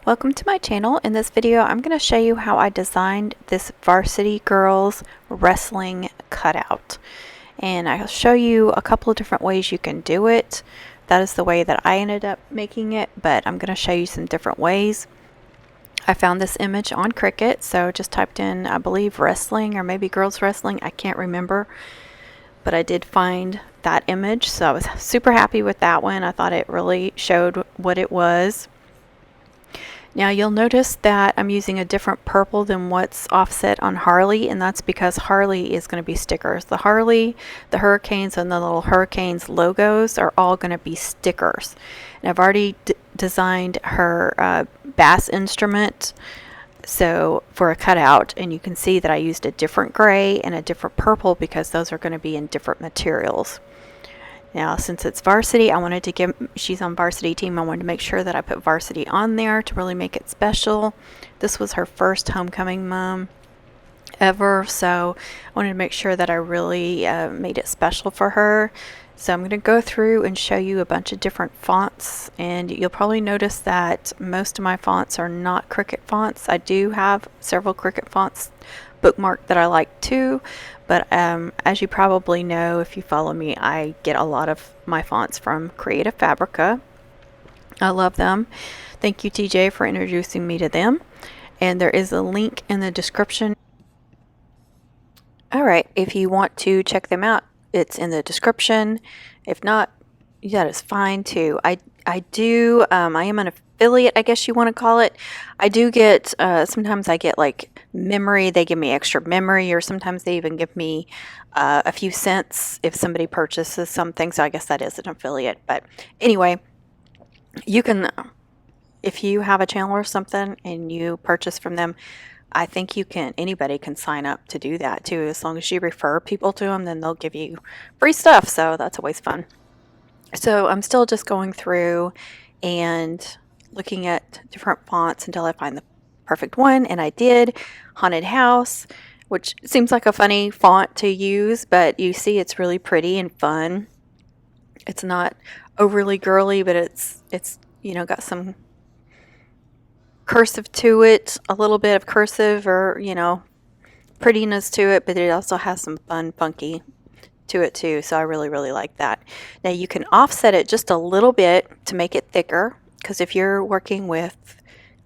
Welcome to my channel. In this video I'm going to show you how I designed this Varsity Girls wrestling cutout, and I'll show you a couple of different ways you can do it. That is the way that I ended up making it, but I'm going to show you some different ways. I found this image on Cricut, so just typed in, I believe, wrestling or maybe girls wrestling, I can't remember, but I did find that image, so I was super happy with that one. I thought it really showed what it was. Now you'll notice that I'm using a different purple than what's offset on Harley, and that's because Harley is going to be stickers. The Harley, the Hurricanes, and the little Hurricanes logos are all going to be stickers. And I've already designed her bass instrument so for a cutout, and you can see that I used a different gray and a different purple because those are going to be in different materials. Now, since it's Varsity, I wanted to give, she's on Varsity team, I wanted to make sure that I put Varsity on there to really make it special. This was her first homecoming mom ever, so I wanted to make sure that I really made it special for her. So I'm going to go through and show you a bunch of different fonts, and you'll probably notice that most of my fonts are not Cricut fonts. I do have several Cricut fonts bookmarked that I like too, but as you probably know, if you follow me, I get a lot of my fonts from Creative Fabrica. I love them. Thank you, TJ, for introducing me to them, and there is a link in the description. Alright, if you want to check them out, it's in the description. If not, that is fine too. I am an affiliate, I guess you want to call it. I do get, sometimes I get like memory, they give me extra memory, or sometimes they even give me a few cents if somebody purchases something, so I guess that is an affiliate. But anyway, you can, if you have a channel or something and you purchase from them, I think you can, anybody can sign up to do that too. As long as you refer people to them, then they'll give you free stuff, so that's always fun. So I'm still just going through and looking at different fonts until I find the perfect one, and I did. Haunted House, which seems like a funny font to use, but you see it's really pretty and fun. It's not overly girly, but it's you know, got some cursive to it, a little bit of cursive, or you know, prettiness to it, but it also has some fun, funky to it too, so I really like that. Now you can offset it just a little bit to make it thicker, because if you're working with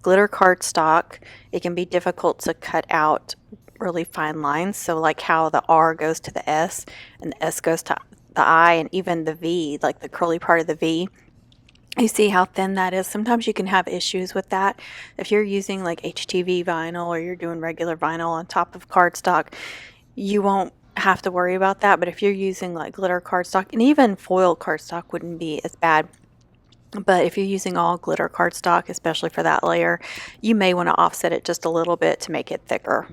glitter cardstock, it can be difficult to cut out really fine lines. So like how the R goes to the S and the S goes to the I, and even the V, like the curly part of the V, you see how thin that is. Sometimes you can have issues with that. If you're using like HTV vinyl or you're doing regular vinyl on top of cardstock, you won't have to worry about that. But if you're using like glitter cardstock, and even foil cardstock wouldn't be as bad, but if you're using all glitter cardstock, especially for that layer, you may want to offset it just a little bit to make it thicker.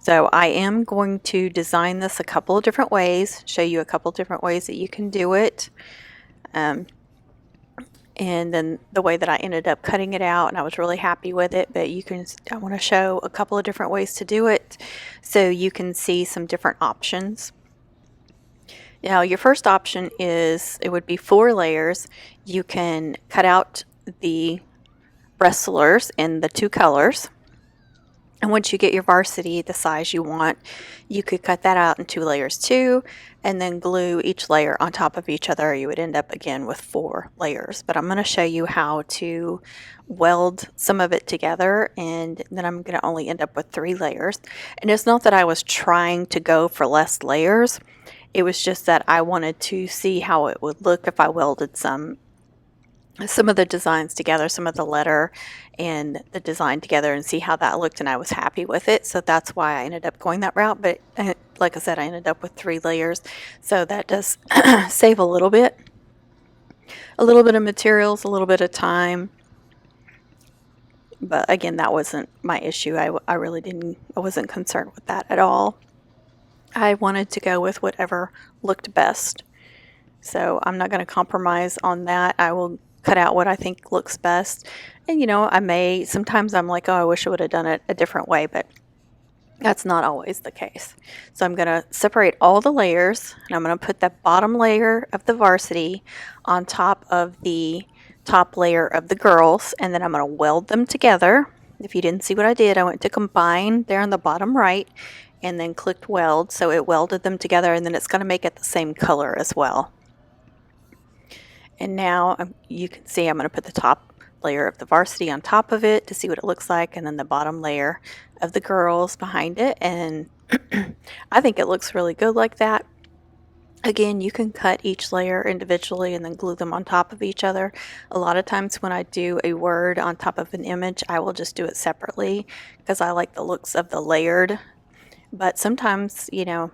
So I am going to design this a couple of different ways, show you a couple of different ways that you can do it. And then the way that I ended up cutting it out, and I was really happy with it, but I want to show a couple of different ways to do it so you can see some different options. Now your first option is, it would be 4 layers. You can cut out the wrestlers in the 2 colors, and once you get your Varsity the size you want, you could cut that out in 2 layers too, and then glue each layer on top of each other. You would end up again with 4 layers, but I'm going to show you how to weld some of it together, and then I'm going to only end up with 3 layers. And it's not that I was trying to go for less layers, it was just that I wanted to see how it would look if I welded some of the designs together, some of the letter and the design together, and see how that looked, and I was happy with it. So that's why I ended up going that route. But like I said, I ended up with 3 layers, so that does save a little bit of materials, a little bit of time. But again, that wasn't my issue. I wasn't concerned with that at all. I wanted to go with whatever looked best, so I'm not going to compromise on that. I will cut out what I think looks best, and you know, sometimes I'm like, oh, I wish I would have done it a different way, but that's not always the case. So I'm going to separate all the layers, and I'm going to put the bottom layer of the Varsity on top of the top layer of the girls, and then I'm going to weld them together. If you didn't see what I did, I went to combine there on the bottom right and then clicked weld, so it welded them together, and then it's going to make it the same color as well. And now you can see I'm going to put the top layer of the varsity on top of it to see what it looks like, and then the bottom layer of the girls behind it, and I think it looks really good like that. Again, you can cut each layer individually and then glue them on top of each other. A lot of times when I do a word on top of an image, I will just do it separately because I like the looks of the layered. But sometimes, you know,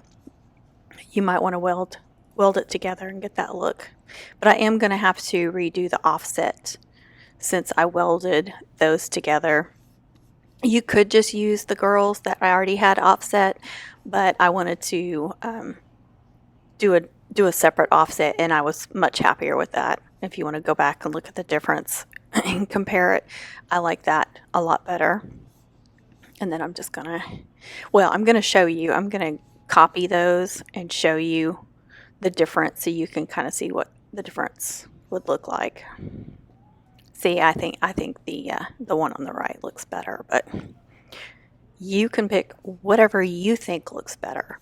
you might want to weld it together and get that look. But I am going to have to redo the offset since I welded those together. You could just use the girls that I already had offset, but I wanted to do a separate offset, and I was much happier with that. If you want to go back and look at the difference and compare it, I like that a lot better. And then I'm just gonna, well, I'm gonna show you. I'm gonna copy those and show you the difference so you can kind of see what the difference would look like. See, I think the one on the right looks better, but you can pick whatever you think looks better.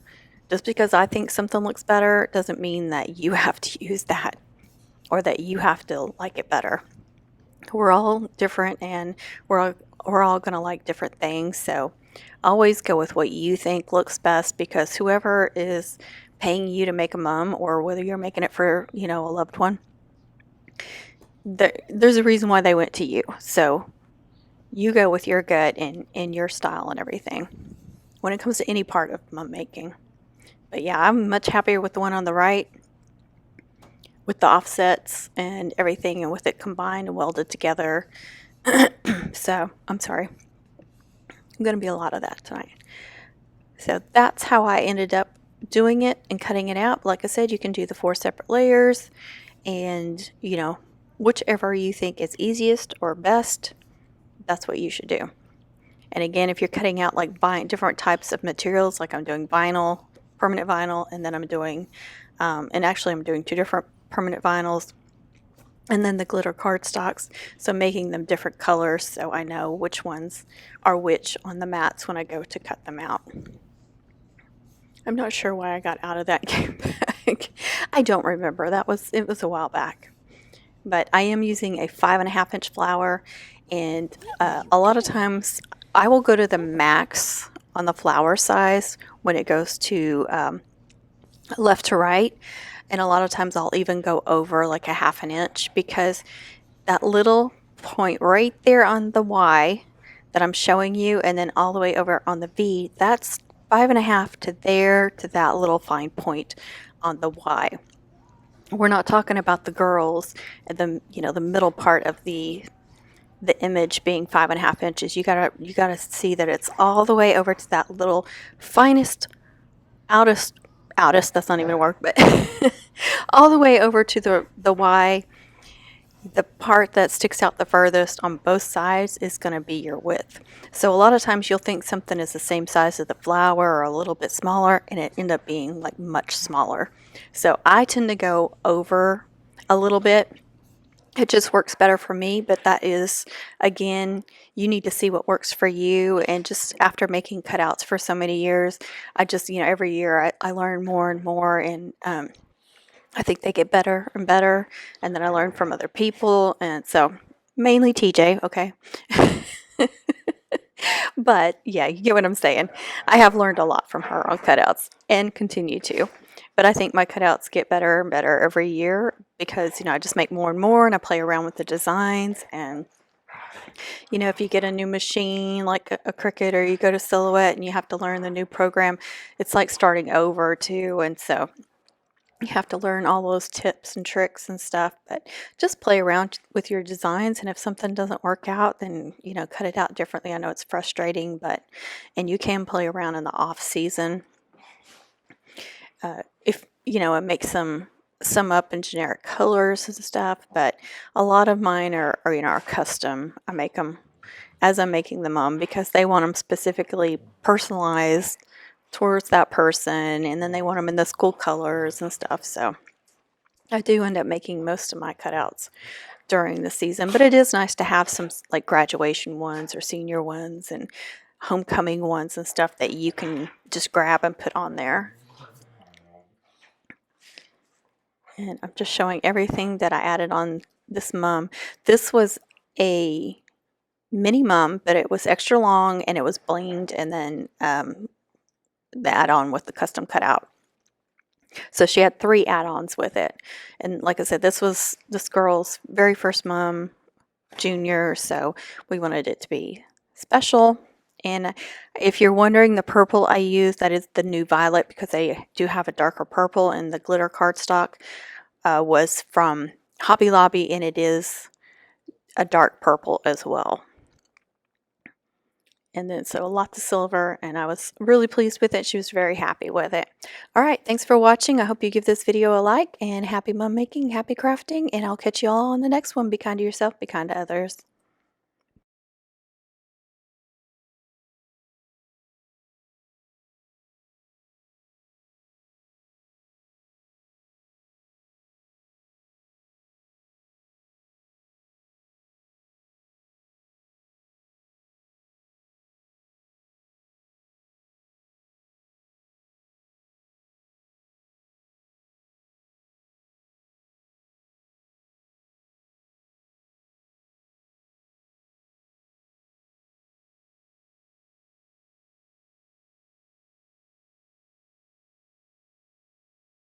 Just because I think something looks better doesn't mean that you have to use that or that you have to like it better. We're all different, and we're all going to like different things. So always go with what you think looks best, because whoever is paying you to make a mum, or whether you're making it for, you know, a loved one, there's a reason why they went to you. So you go with your gut and your style and everything when it comes to any part of mum making. But yeah, I'm much happier with the one on the right, with the offsets and everything, and with it combined and welded together. So, I'm sorry. I'm going to be a lot of that tonight. So that's how I ended up doing it and cutting it out. Like I said, you can do the 4 separate layers, and, you know, whichever you think is easiest or best, that's what you should do. And again, if you're cutting out like different types of materials, like I'm doing vinyl, permanent vinyl, and then I'm doing, and actually I'm doing 2 different permanent vinyls, and then the glitter cardstocks, so making them different colors so I know which ones are which on the mats when I go to cut them out. I'm not sure why I got out of that game back. I don't remember. It was a while back. But I am using a 5.5 inch flower, and a lot of times I will go to the max on the flower size when it goes to left to right, and a lot of times I'll even go over like a 1/2 inch, because that little point right there on the Y that I'm showing you, and then all the way over on the V, that's 5.5 to there, to that little fine point on the Y. We're not talking about the girls and the middle part of the image being 5.5 inches. You gotta see that it's all the way over to that little finest, outest, that's not even a word, but all the way over to the Y. The part that sticks out the furthest on both sides is going to be your width. So a lot of times you'll think something is the same size as the flower or a little bit smaller, and it end up being like much smaller. So I tend to go over a little bit. It just works better for me, but that is, again, you need to see what works for you. And just after making cutouts for so many years, I just, every year I learn more and more, and I think they get better and better, and then I learn from other people, and so mainly TJ, okay? But yeah, you get what I'm saying. I have learned a lot from her on cutouts and continue to. But I think my cutouts get better and better every year because, I just make more and more, and I play around with the designs. And, if you get a new machine like a Cricut, or you go to Silhouette and you have to learn the new program, it's like starting over too. And so you have to learn all those tips and tricks and stuff, but just play around with your designs. And if something doesn't work out, then, cut it out differently. I know it's frustrating, and you can play around in the off season. If, and make some up in generic colors and stuff, but a lot of mine are custom. I make them as I'm making them on, because they want them specifically personalized towards that person, and then they want them in the school colors and stuff. So I do end up making most of my cutouts during the season, but it is nice to have some like graduation ones or senior ones and homecoming ones and stuff that you can just grab and put on there. And I'm just showing everything that I added on this mum. This was a mini mum, but it was extra long and it was blinged, and then the add-on with the custom cutout. So she had 3 add-ons with it. And like I said, this was this girl's very first mum, junior, so we wanted it to be special. And if you're wondering, the purple I use, that is the new violet, because they do have a darker purple, and the glitter cardstock was from Hobby Lobby, and it is a dark purple as well. And then so lots of silver, and I was really pleased with it. She was very happy with it. All right, thanks for watching. I hope you give this video a like, and happy mum making, happy crafting, and I'll catch you all on the next one. Be kind to yourself, be kind to others.